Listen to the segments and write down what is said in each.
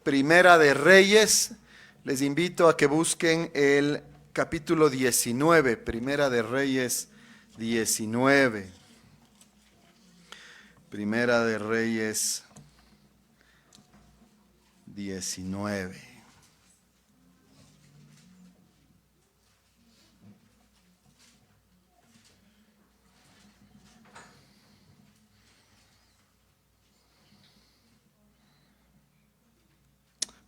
Primera de Reyes. Les invito a que busquen el capítulo 19, Primera de Reyes 19. Primera de Reyes 19.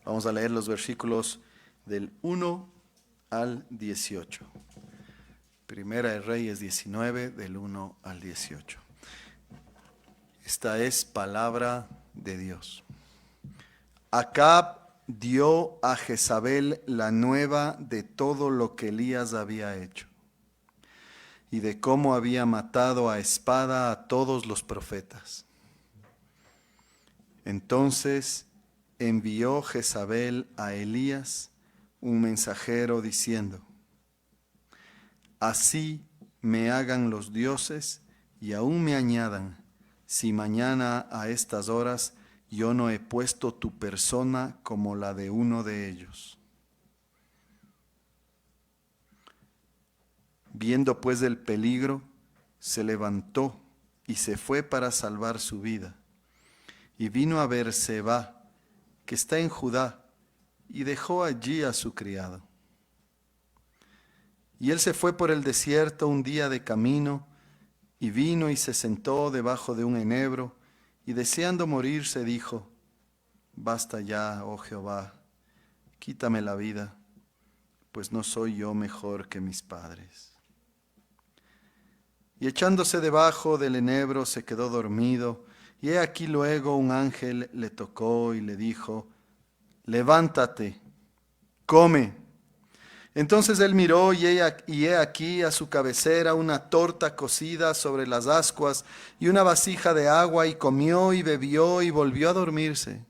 Vamos a leer los versículos del 1 al 18. Primera de Reyes 19, del 1 al 18. Esta es palabra de Dios. Acab dio a Jezabel la nueva de todo lo que Elías había hecho y de cómo había matado a espada a todos los profetas. Entonces envió Jezabel a Elías un mensajero diciendo: así me hagan los dioses y aún me añadan, si mañana a estas horas yo no he puesto tu persona como la de uno de ellos. Viendo pues el peligro, se levantó y se fue para salvar su vida. Y vino a Beerseba, que está en Judá, y dejó allí a su criado. Y él se fue por el desierto un día de camino, y vino y se sentó debajo de un enebro, y deseando morirse dijo: basta ya, oh Jehová, quítame la vida, pues no soy yo mejor que mis padres. Y echándose debajo del enebro se quedó dormido, y he aquí luego un ángel le tocó y le dijo: levántate, come. Entonces él miró y he aquí a su cabecera una torta cocida sobre las ascuas y una vasija de agua, y comió y bebió y volvió a dormirse.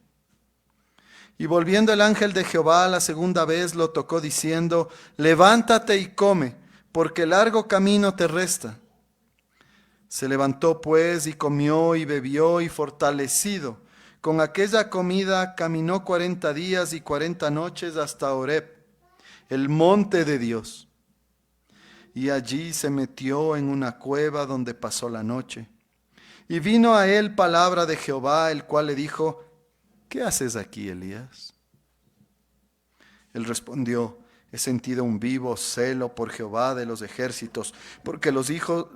Y volviendo el ángel de Jehová la segunda vez lo tocó diciendo: levántate y come, porque largo camino te resta. Se levantó pues y comió y bebió, y fortalecido con aquella comida caminó 40 días y 40 noches hasta Horeb, el monte de Dios. Y allí se metió en una cueva donde pasó la noche. Y vino a él palabra de Jehová, el cual le dijo: ¿qué haces aquí, Elías? Él respondió: he sentido un vivo celo por Jehová de los ejércitos, porque los hijos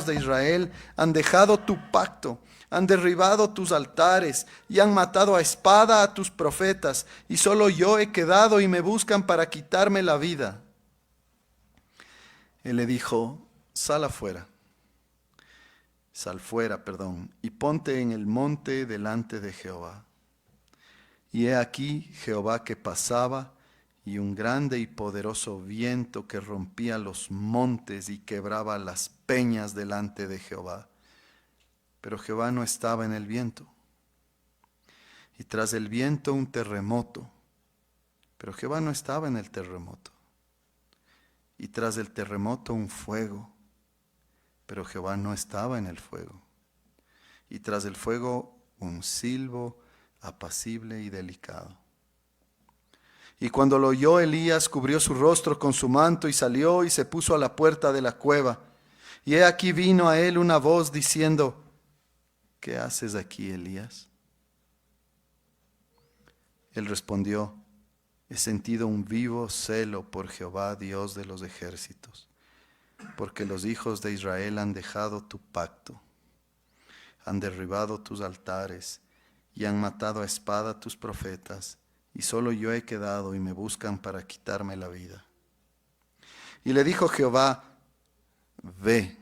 de Israel han dejado tu pacto, han derribado tus altares y han matado a espada a tus profetas, y solo yo he quedado y me buscan para quitarme la vida. Él le dijo: sal fuera, y ponte en el monte delante de Jehová. Y he aquí Jehová que pasaba, y un grande y poderoso viento que rompía los montes y quebraba las peñas delante de Jehová. Pero Jehová no estaba en el viento. Y tras el viento un terremoto. Pero Jehová no estaba en el terremoto. Y tras el terremoto un fuego. Pero Jehová no estaba en el fuego. Y tras el fuego un silbo apacible y delicado. Y cuando lo oyó Elías, cubrió su rostro con su manto y salió y se puso a la puerta de la cueva. Y he aquí vino a él una voz diciendo: ¿qué haces aquí, Elías? Él respondió: he sentido un vivo celo por Jehová, Dios de los ejércitos, porque los hijos de Israel han dejado tu pacto, han derribado tus altares y han matado a espada a tus profetas, y solo yo he quedado y me buscan para quitarme la vida. Y le dijo Jehová: ve,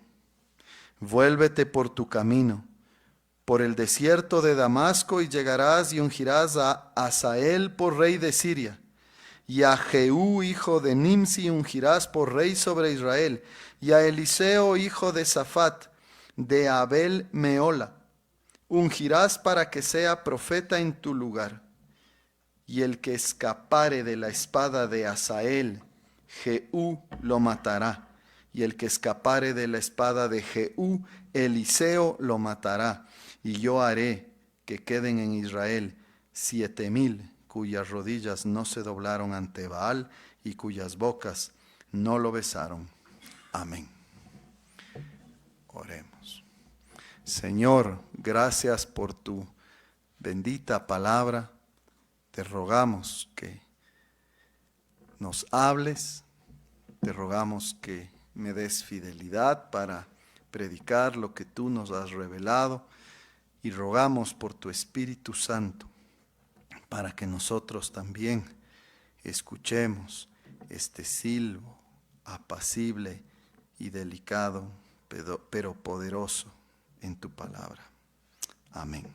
vuélvete por tu camino, por el desierto de Damasco, y llegarás y ungirás a Hazael por rey de Siria, y a Jehú hijo de Nimsi ungirás por rey sobre Israel, y a Eliseo hijo de Safat de Abel Meola ungirás para que sea profeta en tu lugar. Y el que escapare de la espada de Hazael, Jehú lo matará. Y el que escapare de la espada de Jehú, Eliseo lo matará. Y yo haré que queden en Israel 7,000 cuyas rodillas no se doblaron ante Baal y cuyas bocas no lo besaron. Amén. Oremos. Señor, gracias por tu bendita palabra. Te rogamos que nos hables, te rogamos que me des fidelidad para predicar lo que tú nos has revelado y rogamos por tu Espíritu Santo para que nosotros también escuchemos este silbo apacible y delicado, pero poderoso en tu palabra. Amén.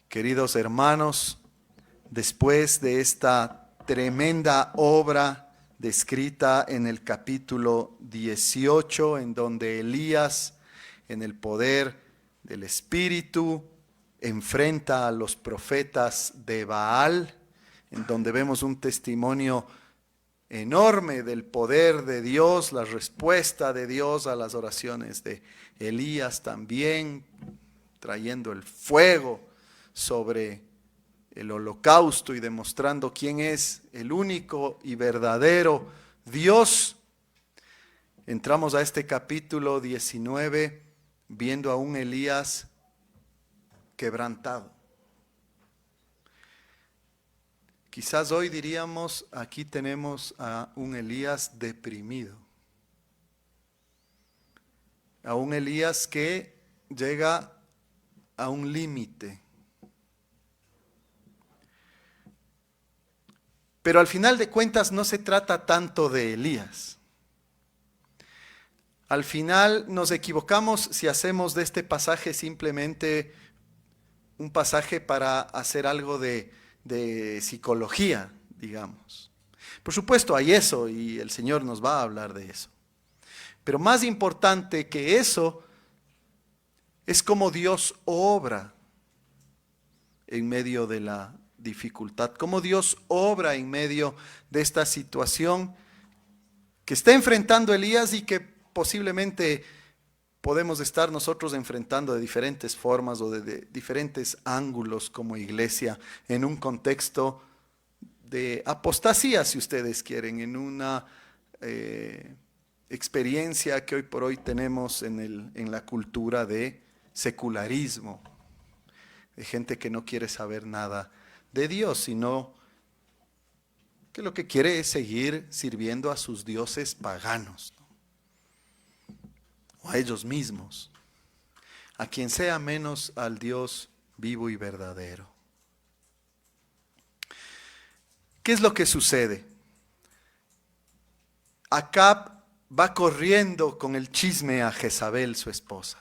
Queridos hermanos, después de esta tremenda obra descrita en el capítulo 18, en donde Elías, en el poder del Espíritu, enfrenta a los profetas de Baal, en donde vemos un testimonio enorme del poder de Dios, la respuesta de Dios a las oraciones de Elías también, trayendo el fuego sobre el holocausto y demostrando quién es el único y verdadero Dios. Entramos a este capítulo 19 viendo a un Elías quebrantado. Quizás hoy diríamos, aquí tenemos a un Elías deprimido, a un Elías que llega a un límite. Pero al final de cuentas no se trata tanto de Elías. Al final nos equivocamos si hacemos de este pasaje simplemente un pasaje para hacer algo de psicología, digamos. Por supuesto hay eso y el Señor nos va a hablar de eso. Pero más importante que eso es cómo Dios obra en medio de la dificultad, cómo Dios obra en medio de esta situación que está enfrentando Elías y que posiblemente podemos estar nosotros enfrentando de diferentes formas o de diferentes ángulos como iglesia en un contexto de apostasía, si ustedes quieren, en una experiencia que hoy por hoy tenemos en la cultura de secularismo, de gente que no quiere saber nada de Dios, sino que lo que quiere es seguir sirviendo a sus dioses paganos, ¿no? O a ellos mismos, a quien sea menos al Dios vivo y verdadero. ¿Qué es lo que sucede? Acab va corriendo con el chisme a Jezabel, su esposa,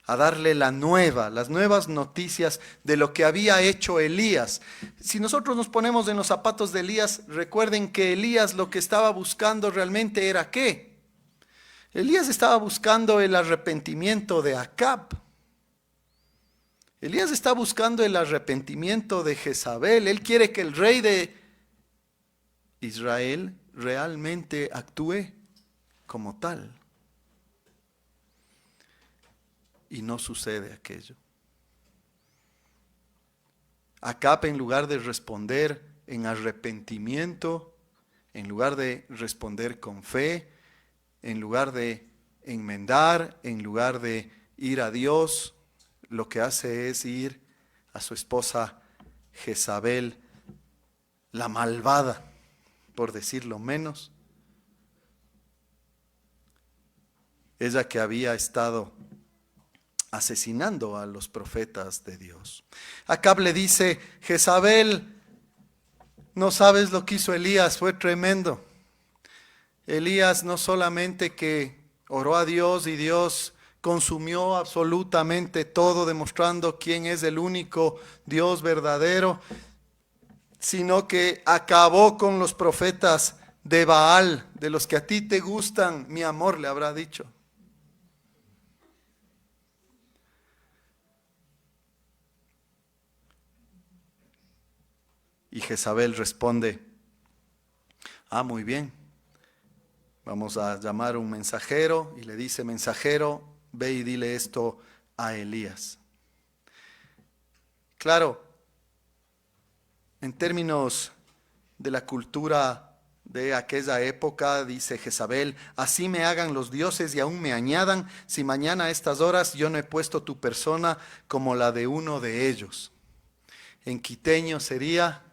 a darle las nuevas noticias de lo que había hecho Elías. Si nosotros nos ponemos en los zapatos de Elías, recuerden que Elías lo que estaba buscando realmente era ¿qué? Elías estaba buscando el arrepentimiento de Acab. Elías está buscando el arrepentimiento de Jezabel. Él quiere que el rey de Israel realmente actúe como tal. Y no sucede aquello. Acab, en lugar de responder en arrepentimiento, en lugar de responder con fe, en lugar de enmendar, en lugar de ir a Dios, lo que hace es ir a su esposa Jezabel, la malvada, por decirlo menos. Ella que había estado asesinando a los profetas de Dios. Acab le dice, Jezabel, no sabes lo que hizo Elías, fue tremendo. Elías no solamente que oró a Dios y Dios consumió absolutamente todo, demostrando quién es el único Dios verdadero, sino que acabó con los profetas de Baal, de los que a ti te gustan, mi amor, le habrá dicho. Y Jezabel responde, muy bien, vamos a llamar a un mensajero, y le dice, mensajero, ve y dile esto a Elías. Claro, en términos de la cultura de aquella época, dice Jezabel, así me hagan los dioses y aún me añadan, si mañana a estas horas yo no he puesto tu persona como la de uno de ellos. En quiteño sería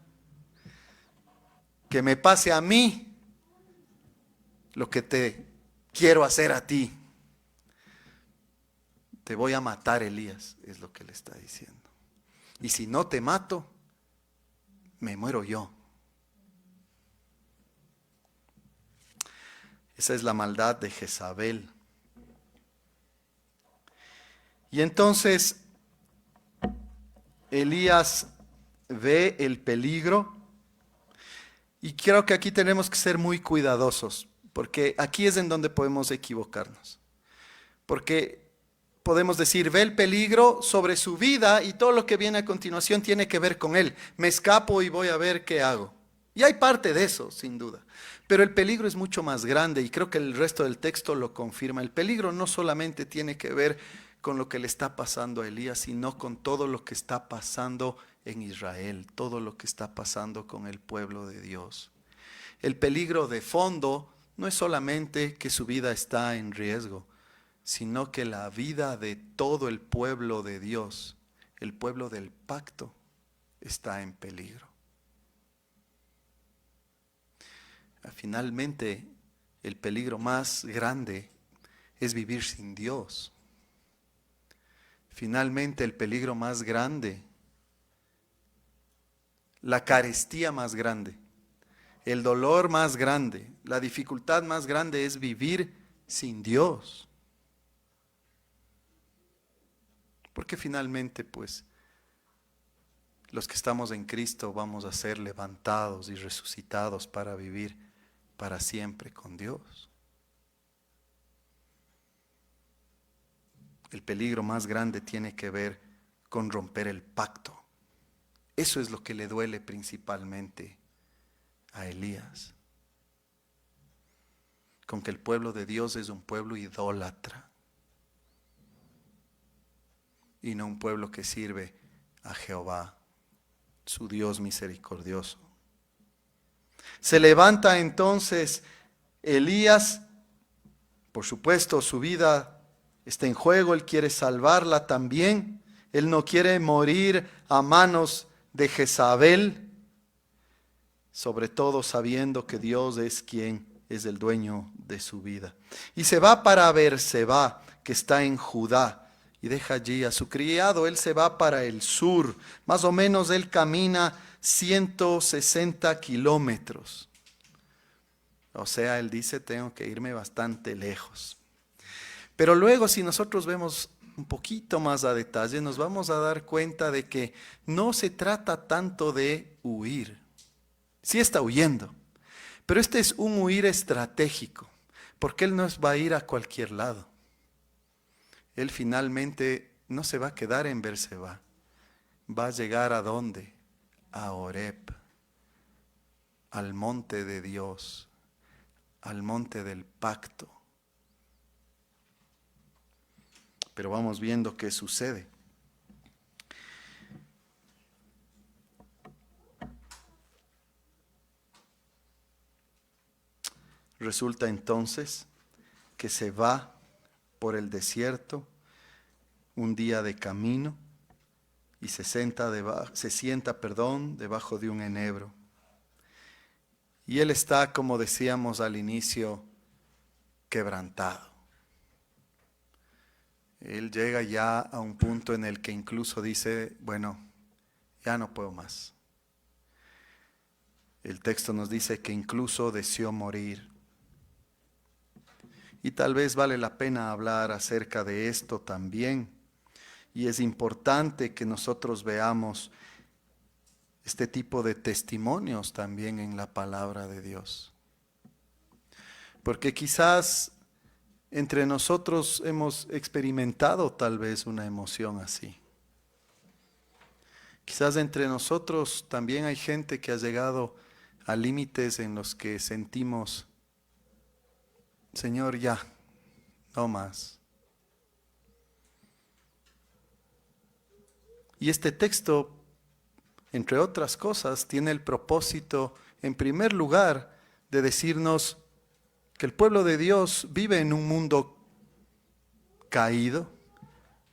que me pase a mí lo que te quiero hacer a ti. Te voy a matar, Elías, es lo que le está diciendo. Y si no te mato, me muero yo. Esa es la maldad de Jezabel. Y entonces Elías ve el peligro y creo que aquí tenemos que ser muy cuidadosos, porque aquí es en donde podemos equivocarnos. Porque podemos decir, ve el peligro sobre su vida y todo lo que viene a continuación tiene que ver con él. Me escapo y voy a ver qué hago. Y hay parte de eso, sin duda. Pero el peligro es mucho más grande y creo que el resto del texto lo confirma. El peligro no solamente tiene que ver con lo que le está pasando a Elías, sino con todo lo que está pasando en Israel, todo lo que está pasando con el pueblo de Dios. El peligro de fondo no es solamente que su vida está en riesgo, sino que la vida de todo el pueblo de Dios, el pueblo del pacto, está en peligro. Finalmente, el peligro más grande es vivir sin Dios. Finalmente, el peligro más grande, la carestía más grande, el dolor más grande, la dificultad más grande es vivir sin Dios. Porque finalmente, pues, los que estamos en Cristo vamos a ser levantados y resucitados para vivir para siempre con Dios. El peligro más grande tiene que ver con romper el pacto. Eso es lo que le duele principalmente a Elías. Con que el pueblo de Dios es un pueblo idólatra y no un pueblo que sirve a Jehová, su Dios misericordioso. Se levanta entonces Elías, por supuesto su vida está en juego, él quiere salvarla también, él no quiere morir a manos de Jezabel, sobre todo sabiendo que Dios es quien es el dueño de su vida. Y se va para Berseba, que está en Judá, y deja allí a su criado. Él se va para el sur, más o menos él camina 160 kilómetros. O sea, él dice, tengo que irme bastante lejos. Pero luego, si nosotros vemos un poquito más a detalle, nos vamos a dar cuenta de que no se trata tanto de huir. Sí está huyendo, pero este es un huir estratégico, porque él no va a ir a cualquier lado. Él finalmente no se va a quedar en Berseba, va a llegar ¿a dónde? A Horeb, al monte de Dios, al monte del pacto. Pero vamos viendo qué sucede. Resulta entonces que se va por el desierto un día de camino y se sienta debajo de un enebro. Y él está, como decíamos al inicio, quebrantado. Él llega ya a un punto en el que incluso dice, bueno, ya no puedo más. El texto nos dice que incluso deseó morir. Y tal vez vale la pena hablar acerca de esto también. Y es importante que nosotros veamos este tipo de testimonios también en la palabra de Dios. Porque quizás entre nosotros hemos experimentado tal vez una emoción así. Quizás entre nosotros también hay gente que ha llegado a límites en los que sentimos, Señor, ya, no más. Y este texto, entre otras cosas, tiene el propósito, en primer lugar, de decirnos que el pueblo de Dios vive en un mundo caído,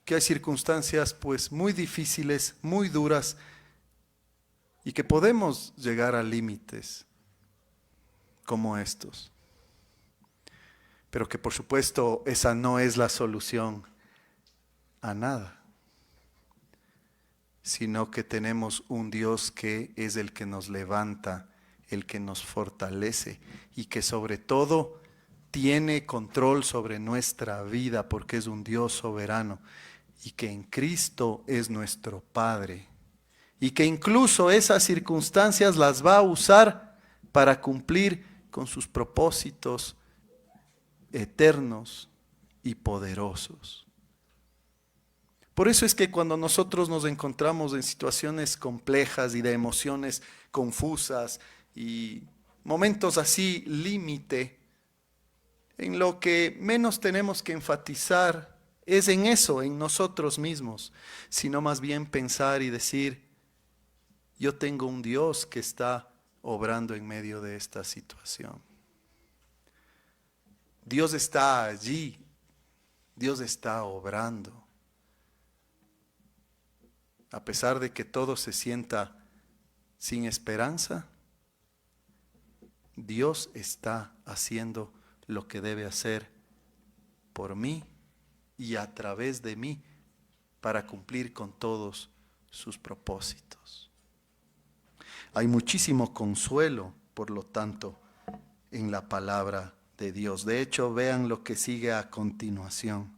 que hay circunstancias pues muy difíciles, muy duras, y que podemos llegar a límites como estos. Pero que por supuesto esa no es la solución a nada, sino que tenemos un Dios que es el que nos levanta, el que nos fortalece y que sobre todo tiene control sobre nuestra vida porque es un Dios soberano y que en Cristo es nuestro Padre y que incluso esas circunstancias las va a usar para cumplir con sus propósitos eternos y poderosos. Por eso es que cuando nosotros nos encontramos en situaciones complejas y de emociones confusas y momentos así límite, en lo que menos tenemos que enfatizar es en eso, en nosotros mismos, sino más bien pensar y decir, yo tengo un Dios que está obrando en medio de esta situación. Dios está allí, Dios está obrando. A pesar de que todo se sienta sin esperanza, Dios está haciendo lo que debe hacer por mí y a través de mí para cumplir con todos sus propósitos. Hay muchísimo consuelo, por lo tanto, en la palabra de Dios. De hecho, vean lo que sigue a continuación.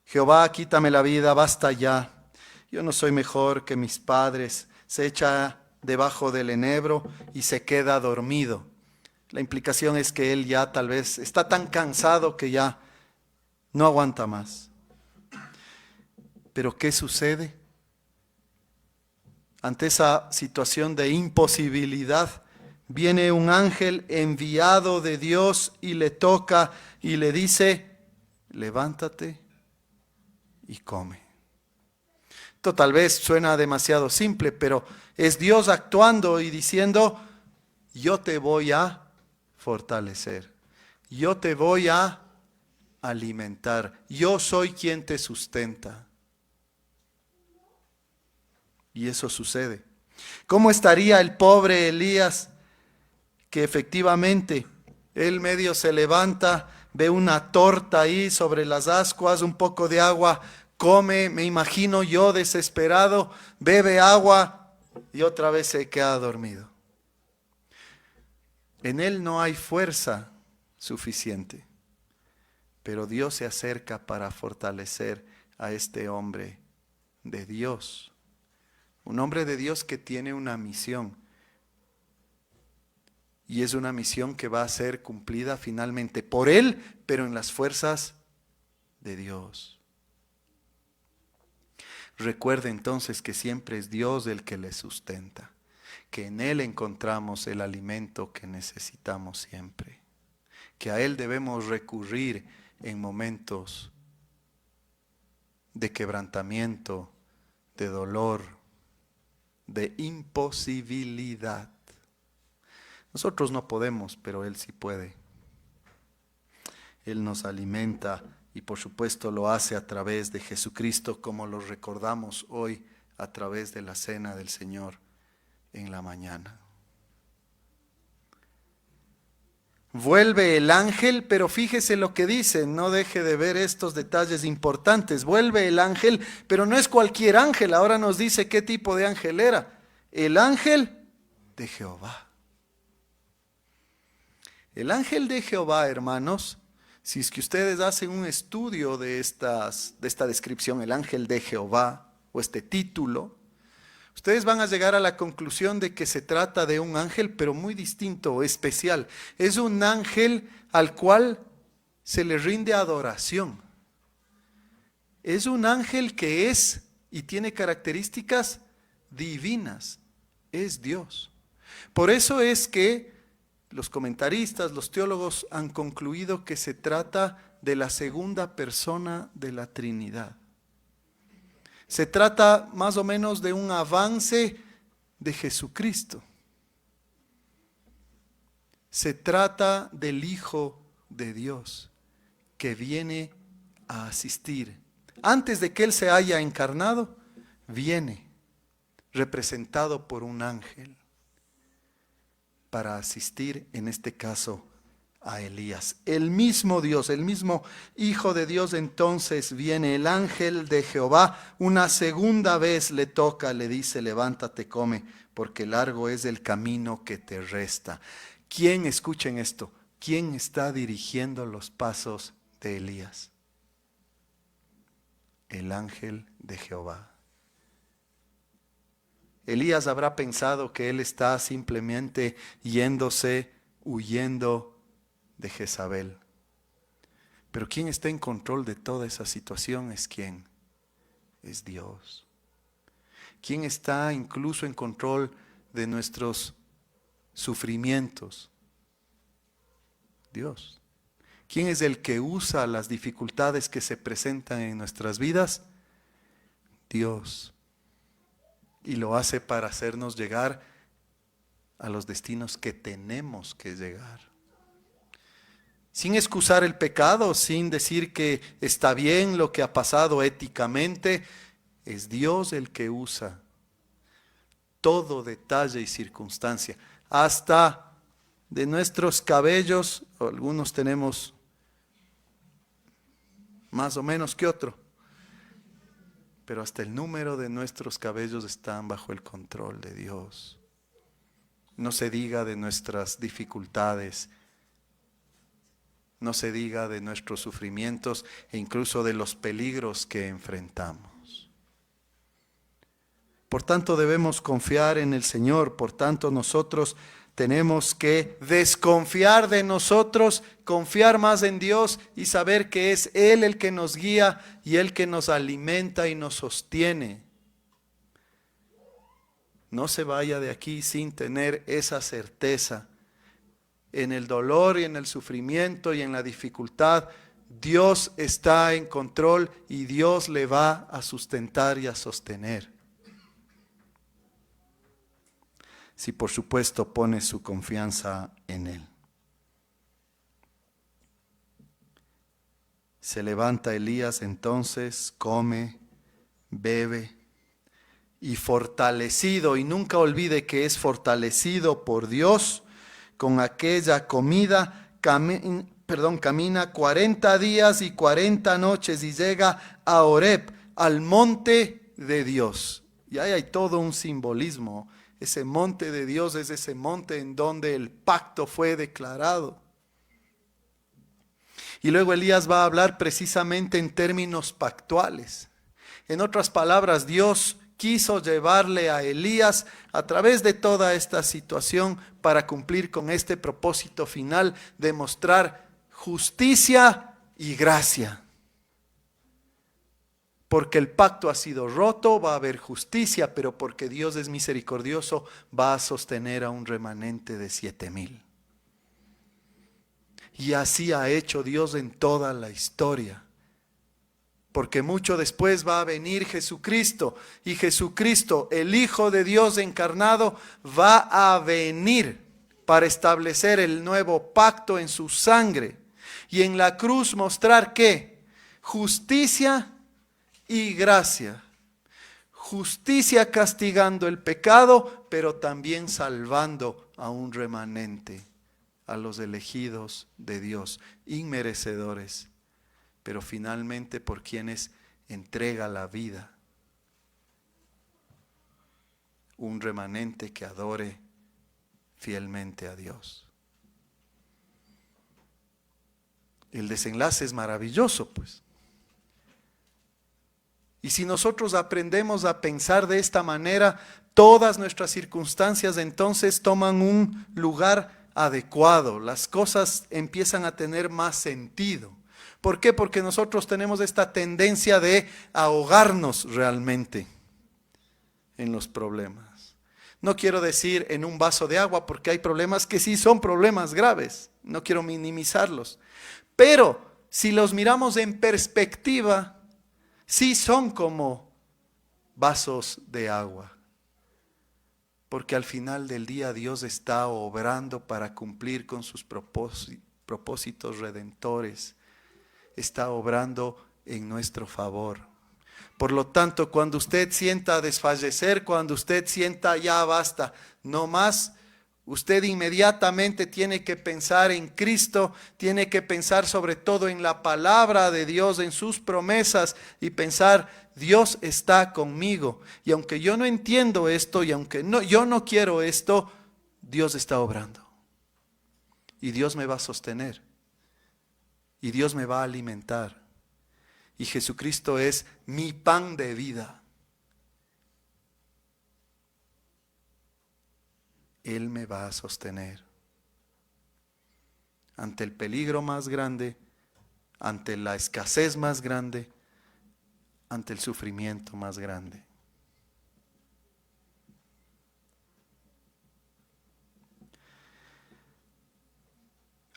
Jehová, quítame la vida, basta ya. Yo no soy mejor que mis padres. Se echa debajo del enebro y se queda dormido. La implicación es que él ya tal vez está tan cansado que ya no aguanta más. Pero ¿qué sucede? Ante esa situación de imposibilidad, viene un ángel enviado de Dios y le toca y le dice, levántate y come. Esto tal vez suena demasiado simple, pero es Dios actuando y diciendo, yo te voy a fortalecer, yo te voy a alimentar, yo soy quien te sustenta. Y eso sucede. ¿Cómo estaría el pobre Elías que efectivamente él medio se levanta, ve una torta ahí sobre las ascuas, un poco de agua, come, me imagino yo desesperado, bebe agua y otra vez se queda dormido? En él no hay fuerza suficiente, pero Dios se acerca para fortalecer a este hombre de Dios. Un hombre de Dios que tiene una misión. Y es una misión que va a ser cumplida finalmente por él, pero en las fuerzas de Dios. Recuerde entonces que siempre es Dios el que le sustenta, que en Él encontramos el alimento que necesitamos siempre, que a Él debemos recurrir en momentos de quebrantamiento, de dolor, de imposibilidad. Nosotros no podemos, pero Él sí puede. Él nos alimenta y por supuesto lo hace a través de Jesucristo, como lo recordamos hoy a través de la cena del Señor en la mañana. Vuelve el ángel, pero fíjese lo que dice, no deje de ver estos detalles importantes. Vuelve el ángel, pero no es cualquier ángel, ahora nos dice qué tipo de ángel era. El ángel de Jehová. El ángel de Jehová, hermanos, si es que ustedes hacen un estudio de esta descripción, el ángel de Jehová, o este título, ustedes van a llegar a la conclusión de que se trata de un ángel, pero muy distinto, especial. Es un ángel al cual se le rinde adoración. Es un ángel que es y tiene características divinas. Es Dios. Por eso es que los comentaristas, los teólogos han concluido que se trata de la segunda persona de la Trinidad. Se trata más o menos de un avance de Jesucristo. Se trata del Hijo de Dios que viene a asistir. Antes de que Él se haya encarnado, viene representado por un ángel para asistir, en este caso, a Elías. El mismo Dios, el mismo Hijo de Dios, entonces viene el ángel de Jehová, una segunda vez le toca, le dice, levántate, come, porque largo es el camino que te resta. ¿Quién, escuchen esto, quién está dirigiendo los pasos de Elías? El ángel de Jehová. Elías habrá pensado que él está simplemente yéndose, huyendo de Jezabel. Pero quien está en control de toda esa situación es ¿quién? Es Dios. ¿Quién está incluso en control de nuestros sufrimientos? Dios. ¿Quién es el que usa las dificultades que se presentan en nuestras vidas? Dios. Y lo hace para hacernos llegar a los destinos que tenemos que llegar. Sin excusar el pecado, sin decir que está bien lo que ha pasado éticamente, es Dios el que usa todo detalle y circunstancia. Hasta de nuestros cabellos, algunos tenemos más o menos que otro, pero hasta el número de nuestros cabellos están bajo el control de Dios. No se diga de nuestras dificultades, no se diga de nuestros sufrimientos e incluso de los peligros que enfrentamos. Por tanto, debemos confiar en el Señor. Por tanto, nosotros tenemos que desconfiar de nosotros, confiar más en Dios y saber que es Él el que nos guía y el que nos alimenta y nos sostiene. No se vaya de aquí sin tener esa certeza. En el dolor y en el sufrimiento y en la dificultad, Dios está en control y Dios le va a sustentar y a sostener. Si por supuesto pone su confianza en Él. Se levanta Elías entonces, come, bebe y fortalecido, y nunca olvide que es fortalecido por Dios, con aquella comida, camina 40 días y 40 noches y llega a Horeb, al monte de Dios. Y ahí hay todo un simbolismo. Ese monte de Dios es ese monte en donde el pacto fue declarado. Y luego Elías va a hablar precisamente en términos pactuales. En otras palabras, Dios quiso llevarle a Elías a través de toda esta situación para cumplir con este propósito final de mostrar justicia y gracia. Porque el pacto ha sido roto, va a haber justicia, pero porque Dios es misericordioso, va a sostener a un remanente de 7,000. Y así ha hecho Dios en toda la historia. Porque mucho después va a venir Jesucristo, y Jesucristo, el Hijo de Dios encarnado, va a venir para establecer el nuevo pacto en su sangre. Y en la cruz mostrar ¿qué? Justicia y gracia. Justicia castigando el pecado, pero también salvando a un remanente, a los elegidos de Dios, inmerecedores, pero finalmente por quienes entrega la vida. Un remanente que adore fielmente a Dios. El desenlace es maravilloso, pues. Y si nosotros aprendemos a pensar de esta manera, todas nuestras circunstancias entonces toman un lugar adecuado. Las cosas empiezan a tener más sentido. ¿Por qué? Porque nosotros tenemos esta tendencia de ahogarnos realmente en los problemas. No quiero decir en un vaso de agua, porque hay problemas que sí son problemas graves. No quiero minimizarlos. Pero si los miramos en perspectiva, sí son como vasos de agua. Porque al final del día Dios está obrando para cumplir con sus propósitos redentores. Está obrando en nuestro favor. Por lo tanto, cuando usted sienta desfallecer, cuando usted sienta ya basta, no más, usted inmediatamente tiene que pensar en Cristo, tiene que pensar sobre todo en la palabra de Dios, en sus promesas y pensar, Dios está conmigo. Y aunque yo no entiendo esto y aunque yo no quiero esto, Dios está obrando. Y Dios me va a sostener. Y Dios me va a alimentar. Y Jesucristo es mi pan de vida. Él me va a sostener. Ante el peligro más grande, ante la escasez más grande, ante el sufrimiento más grande.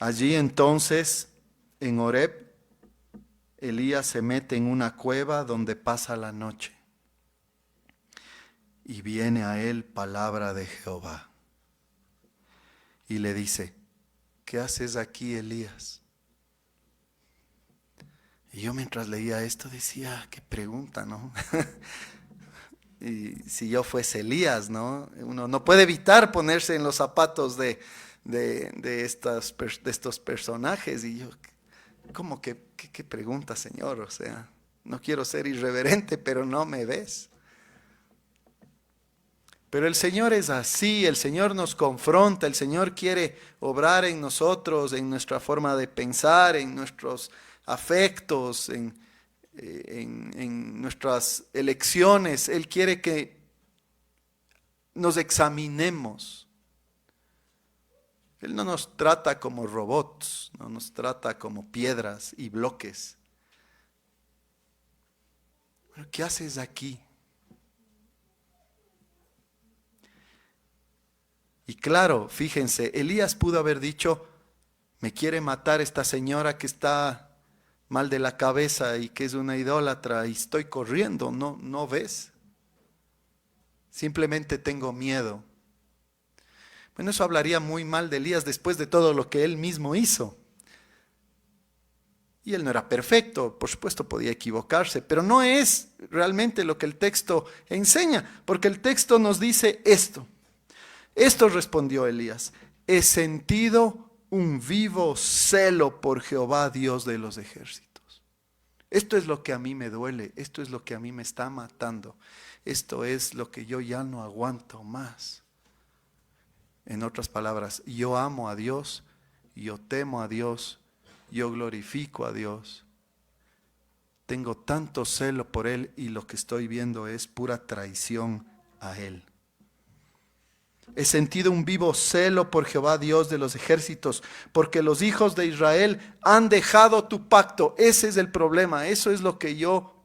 Allí entonces, en Horeb, Elías se mete en una cueva donde pasa la noche. Y viene a él palabra de Jehová. Y le dice, ¿qué haces aquí, Elías? Y yo mientras leía esto decía, qué pregunta, ¿no? Y si yo fuese Elías, ¿no? Uno no puede evitar ponerse en los zapatos de estos personajes. Y yo, ¿cómo que qué pregunta, Señor? O sea, no quiero ser irreverente, pero no me ves. Pero el Señor es así, el Señor nos confronta, el Señor quiere obrar en nosotros, en nuestra forma de pensar, en nuestros afectos, en nuestras elecciones. Él quiere que nos examinemos. Él no nos trata como robots, no nos trata como piedras y bloques. Pero ¿qué haces aquí? Y claro, fíjense, Elías pudo haber dicho, me quiere matar esta señora que está mal de la cabeza y que es una idólatra y estoy corriendo, ¿no ves? Simplemente tengo miedo. Bueno, eso hablaría muy mal de Elías después de todo lo que él mismo hizo. Y él no era perfecto, por supuesto podía equivocarse, pero no es realmente lo que el texto enseña, porque el texto nos dice esto. Esto respondió Elías, he sentido un vivo celo por Jehová, Dios de los ejércitos. Esto es lo que a mí me duele, esto es lo que a mí me está matando, esto es lo que yo ya no aguanto más. En otras palabras, yo amo a Dios, yo temo a Dios, yo glorifico a Dios. Tengo tanto celo por Él y lo que estoy viendo es pura traición a Él. He sentido un vivo celo por Jehová, Dios de los ejércitos, porque los hijos de Israel han dejado tu pacto. Ese es el problema, eso es lo que yo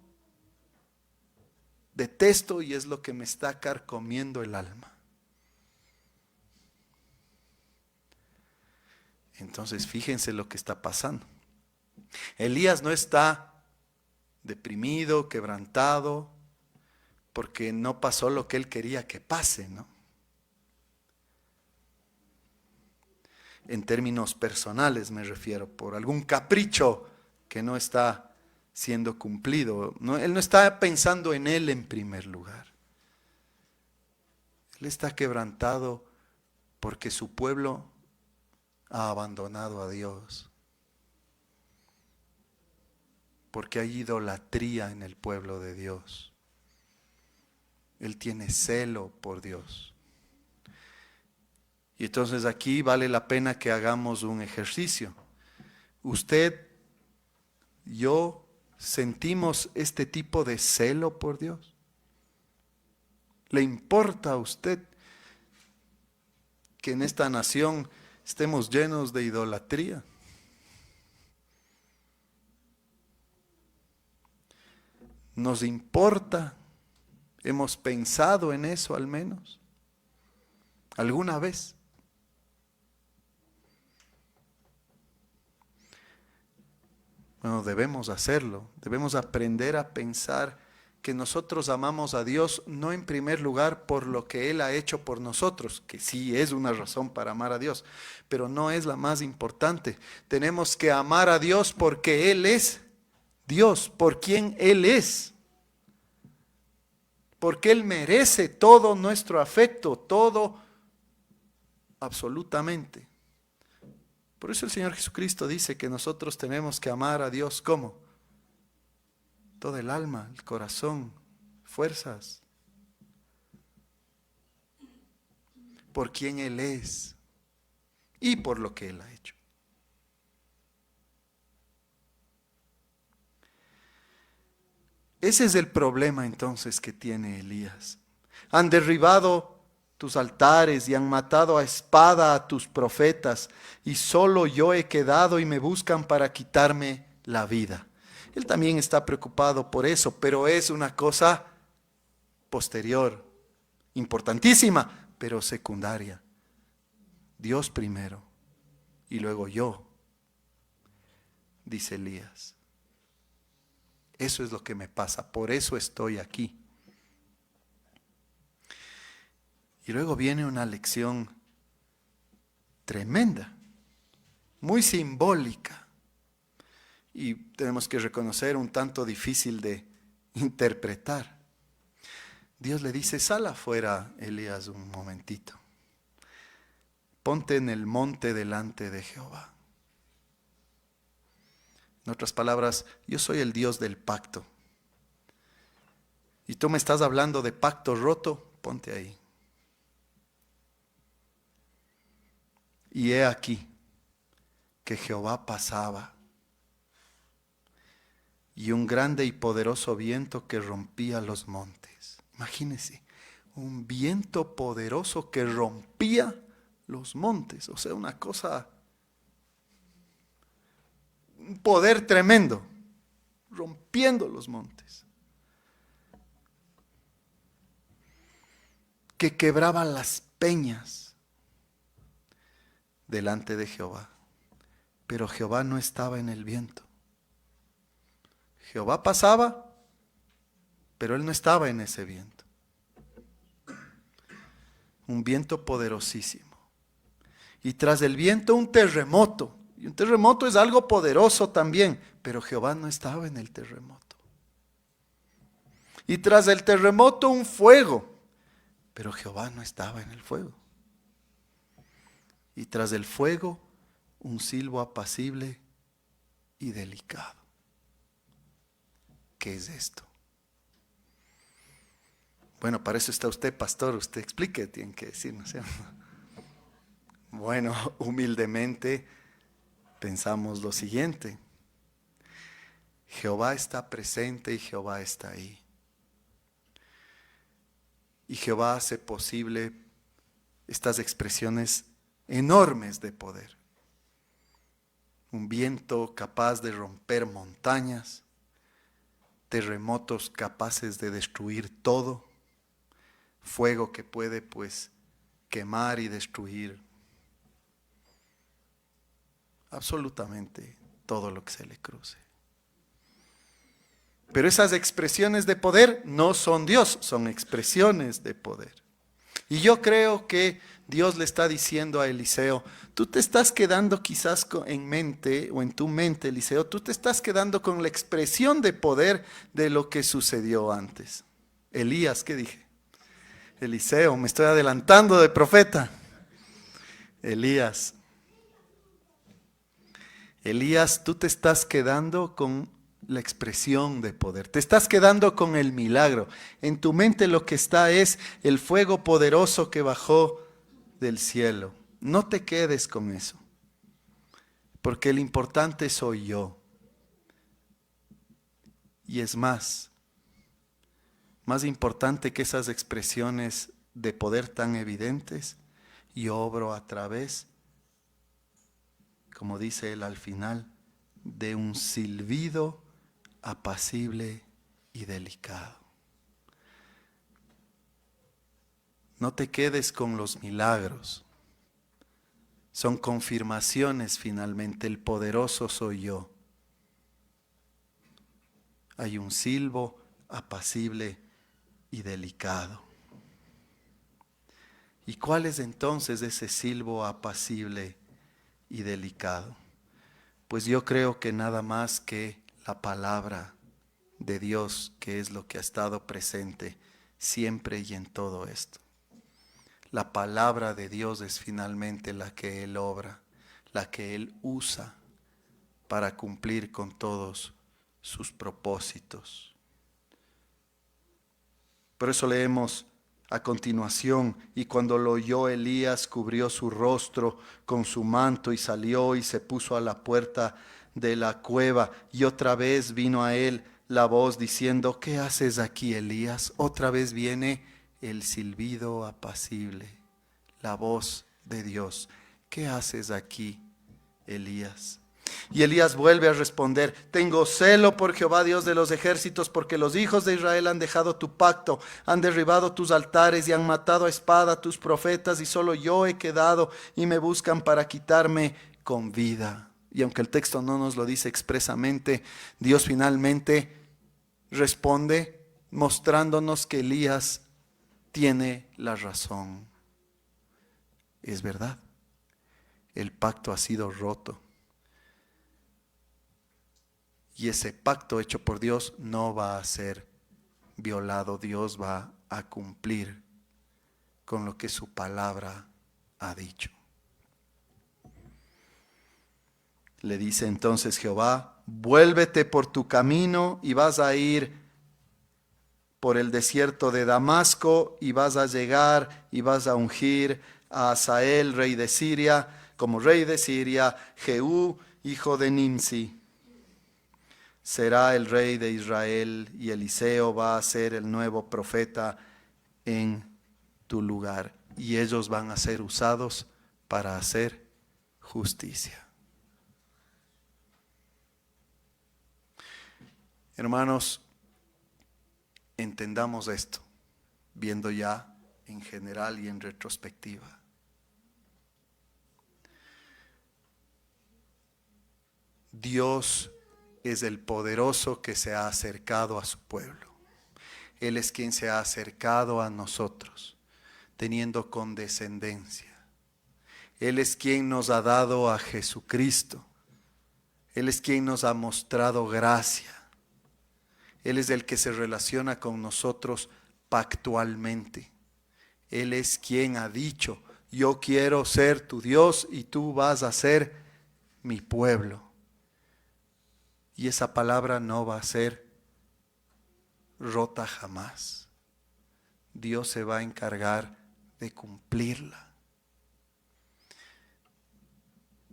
detesto y es lo que me está carcomiendo el alma. Entonces, fíjense lo que está pasando. Elías no está deprimido, quebrantado, porque no pasó lo que él quería que pase, ¿no? En términos personales me refiero, por algún capricho que no está siendo cumplido. No, él no está pensando en él en primer lugar. Él está quebrantado porque su pueblo ha abandonado a Dios. Porque hay idolatría en el pueblo de Dios. Él tiene celo por Dios. Y entonces aquí vale la pena que hagamos un ejercicio. Usted, yo, sentimos este tipo de celo por Dios. ¿Le importa a usted que en esta nación estemos llenos de idolatría? ¿Nos importa? ¿Hemos pensado en eso al menos? ¿Alguna vez? Bueno, debemos hacerlo. Debemos aprender a pensar que nosotros amamos a Dios no en primer lugar por lo que Él ha hecho por nosotros, que sí es una razón para amar a Dios, pero no es la más importante. Tenemos que amar a Dios porque Él es Dios, por quien Él es. Porque Él merece todo nuestro afecto, todo absolutamente. Por eso el Señor Jesucristo dice que nosotros tenemos que amar a Dios ¿cómo? Todo el alma, el corazón, fuerzas. Por quien Él es y por lo que Él ha hecho. Ese es el problema entonces que tiene Elías. Han derribado tus altares y han matado a espada a tus profetas, y solo yo he quedado y me buscan para quitarme la vida. Él también está preocupado por eso, pero es una cosa posterior, importantísima, pero secundaria. Dios primero y luego yo, dice Elías. Eso es lo que me pasa, por eso estoy aquí. Y luego viene una lección tremenda, muy simbólica, y tenemos que reconocer un tanto difícil de interpretar. Dios le dice, sal afuera, Elías, un momentito. Ponte en el monte delante de Jehová. En otras palabras, yo soy el Dios del pacto. Y tú me estás hablando de pacto roto, ponte ahí. Y he aquí que Jehová pasaba, y un grande y poderoso viento que rompía los montes. Imagínense, un viento poderoso que rompía los montes. O sea, una cosa, un poder tremendo, rompiendo los montes. Que quebraba las peñas delante de Jehová. Pero Jehová no estaba en el viento. Jehová pasaba, pero Él no estaba en ese viento. Un viento poderosísimo. Y tras el viento un terremoto. Y un terremoto es algo poderoso también, pero Jehová no estaba en el terremoto. Y tras el terremoto un fuego, pero Jehová no estaba en el fuego. Y tras el fuego un silbo apacible y delicado. ¿Qué es esto? Bueno, para eso está usted, pastor, usted explique, tiene que decir, ¿no es cierto? Bueno, humildemente pensamos lo siguiente. Jehová está presente y Jehová está ahí. Y Jehová hace posible estas expresiones enormes de poder. Un viento capaz de romper montañas, terremotos capaces de destruir todo, fuego que puede pues quemar y destruir absolutamente todo lo que se le cruce. Pero esas expresiones de poder no son Dios, son expresiones de poder. Y yo creo que Dios le está diciendo a Eliseo, tú te estás quedando quizás en mente, o en tu mente, Eliseo, tú te estás quedando con la expresión de poder de lo que sucedió antes. Elías, ¿qué dije? Eliseo, me estoy adelantando de profeta. Elías, tú te estás quedando con la expresión de poder. Te estás quedando con el milagro. En tu mente lo que está es el fuego poderoso que bajó del cielo. No te quedes con eso, porque el importante soy yo. Y es más importante que esas expresiones de poder tan evidentes, yo obro a través, como dice él al final, de un silbido apacible y delicado. No te quedes con los milagros. Son confirmaciones finalmente. El poderoso soy yo. Hay un silbo apacible y delicado. ¿Y cuál es entonces ese silbo apacible y delicado? Pues yo creo que nada más que la palabra de Dios, que es lo que ha estado presente siempre y en todo esto. La palabra de Dios es finalmente la que Él obra, la que Él usa para cumplir con todos sus propósitos. Por eso leemos a continuación: y cuando lo oyó Elías, cubrió su rostro con su manto y salió y se puso a la puerta de la cueva. Y otra vez vino a él la voz diciendo: ¿qué haces aquí, Elías? Otra vez viene el silbido apacible, la voz de Dios: ¿qué haces aquí, Elías? Y Elías vuelve a responder: tengo celo por Jehová Dios de los ejércitos, porque los hijos de Israel han dejado tu pacto, han derribado tus altares y han matado a espada a tus profetas, y solo yo he quedado y me buscan para quitarme con vida. Y aunque el texto no nos lo dice expresamente, Dios finalmente responde mostrándonos que Elías tiene la razón. Es verdad, el pacto ha sido roto. Y ese pacto hecho por Dios no va a ser violado. Dios va a cumplir con lo que su palabra ha dicho. Le dice entonces Jehová: vuélvete por tu camino y vas a ir por el desierto de Damasco y vas a llegar y vas a ungir a Hazael, rey de Siria, como rey de Siria. Jehú, hijo de Nimsi, será el rey de Israel, y Eliseo va a ser el nuevo profeta en tu lugar. Y ellos van a ser usados para hacer justicia. Hermanos, entendamos esto, viendo ya en general y en retrospectiva. Dios es el poderoso que se ha acercado a su pueblo. Él es quien se ha acercado a nosotros, teniendo condescendencia. Él es quien nos ha dado a Jesucristo. Él es quien nos ha mostrado gracia. Él es el que se relaciona con nosotros pactualmente. Él es quien ha dicho: yo quiero ser tu Dios y tú vas a ser mi pueblo. Y esa palabra no va a ser rota jamás. Dios se va a encargar de cumplirla.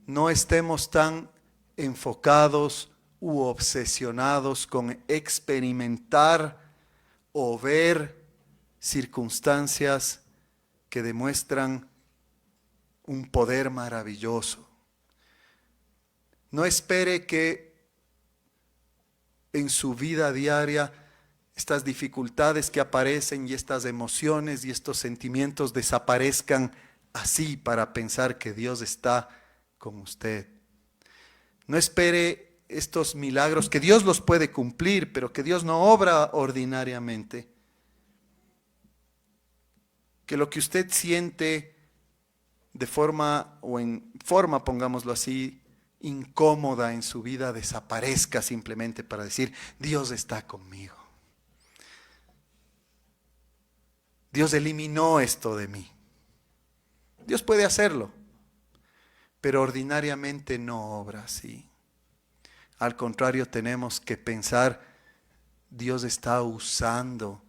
No estemos tan enfocados u obsesionados con experimentar o ver circunstancias que demuestran un poder maravilloso. No espere que en su vida diaria estas dificultades que aparecen y estas emociones y estos sentimientos desaparezcan así para pensar que Dios está con usted. No espere estos milagros, que Dios los puede cumplir, pero que Dios no obra ordinariamente. Que lo que usted siente de forma, o en forma, pongámoslo así, incómoda en su vida, desaparezca simplemente para decir: Dios está conmigo. Dios eliminó esto de mí. Dios puede hacerlo, pero ordinariamente no obra así. Al contrario, tenemos que pensar: Dios está usando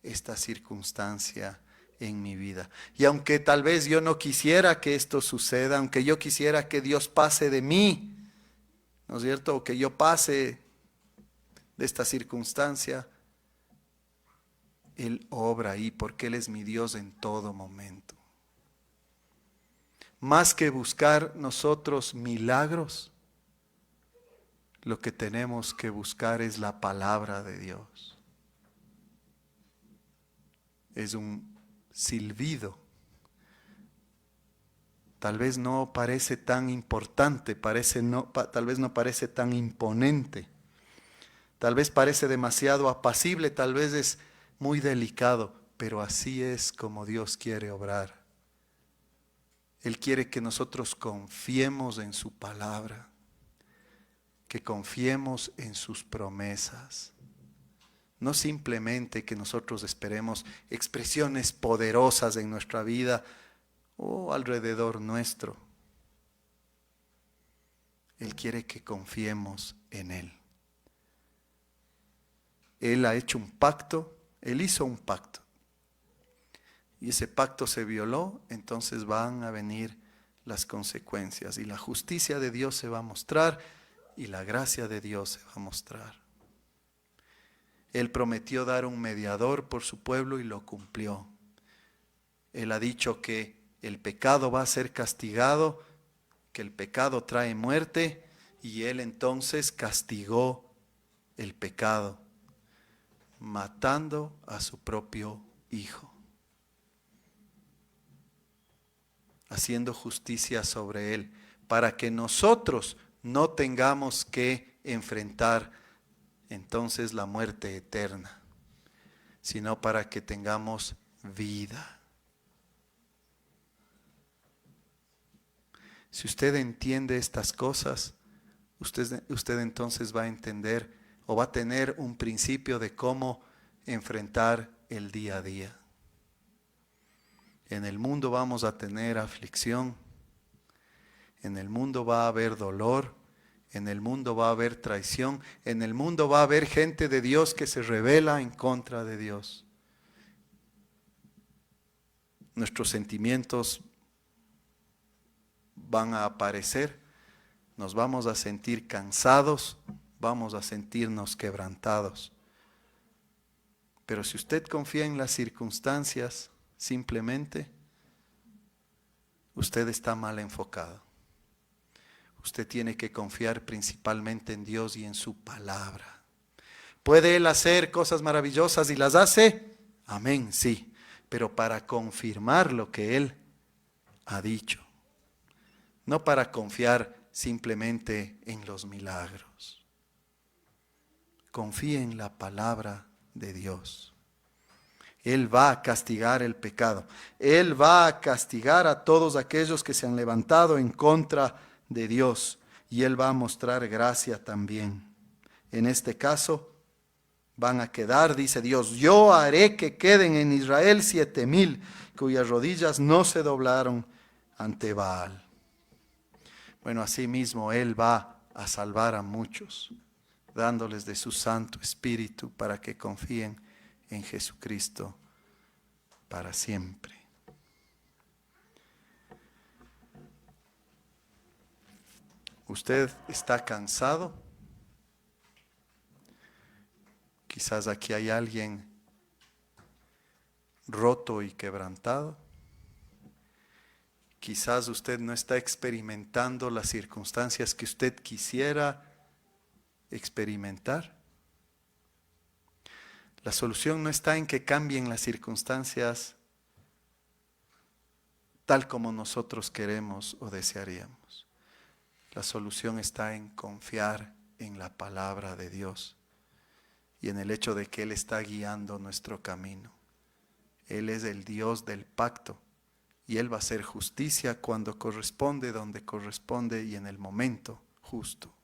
esta circunstancia en mi vida. Y aunque tal vez yo no quisiera que esto suceda, aunque yo quisiera que Dios pase de mí, ¿no es cierto? O que yo pase de esta circunstancia, Él obra ahí porque Él es mi Dios en todo momento. Más que buscar nosotros milagros, lo que tenemos que buscar es la palabra de Dios. Es un silbido. Tal vez no parece tan importante, tal vez no parece tan imponente. Tal vez parece demasiado apacible, tal vez es muy delicado, pero así es como Dios quiere obrar. Él quiere que nosotros confiemos en su palabra, que confiemos en sus promesas. No simplemente que nosotros esperemos expresiones poderosas en nuestra vida o alrededor nuestro. Él quiere que confiemos en Él. Él ha hecho un pacto, Él hizo un pacto. Y ese pacto se violó, entonces van a venir las consecuencias. Y la justicia de Dios se va a mostrar y la gracia de Dios se va a mostrar. Él prometió dar un mediador por su pueblo y lo cumplió. Él ha dicho que el pecado va a ser castigado, que el pecado trae muerte, y Él entonces castigó el pecado, matando a su propio Hijo, haciendo justicia sobre Él, para que nosotros no tengamos que enfrentar entonces la muerte eterna, sino para que tengamos vida. Si usted entiende estas cosas, usted entonces va a entender o va a tener un principio de cómo enfrentar el día a día. En el mundo vamos a tener aflicción, en el mundo va a haber dolor, en el mundo va a haber traición, en el mundo va a haber gente de Dios que se rebela en contra de Dios. Nuestros sentimientos van a aparecer, nos vamos a sentir cansados, vamos a sentirnos quebrantados. Pero si usted confía en las circunstancias, simplemente, usted está mal enfocado. Usted tiene que confiar principalmente en Dios y en su palabra. ¿Puede Él hacer cosas maravillosas y las hace? Amén, sí. Pero para confirmar lo que Él ha dicho. No para confiar simplemente en los milagros. Confíe en la palabra de Dios. Él va a castigar el pecado. Él va a castigar a todos aquellos que se han levantado en contra de Dios. Y Él va a mostrar gracia también. En este caso, van a quedar, dice Dios, yo haré que queden en Israel 7,000 cuyas rodillas no se doblaron ante Baal. Bueno, asimismo Él va a salvar a muchos, dándoles de su Santo Espíritu para que confíen en Jesucristo para siempre. ¿Usted está cansado? Quizás aquí hay alguien roto y quebrantado. Quizás usted no está experimentando las circunstancias que usted quisiera experimentar. La solución no está en que cambien las circunstancias tal como nosotros queremos o desearíamos. La solución está en confiar en la palabra de Dios y en el hecho de que Él está guiando nuestro camino. Él es el Dios del pacto y Él va a hacer justicia cuando corresponde, donde corresponde y en el momento justo.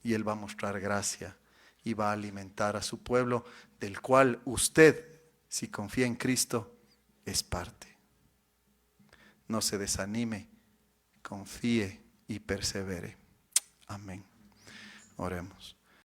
Y Él va a mostrar gracia y va a alimentar a su pueblo, del cual usted, si confía en Cristo, es parte. No se desanime, confíe y persevere. Amén. Oremos.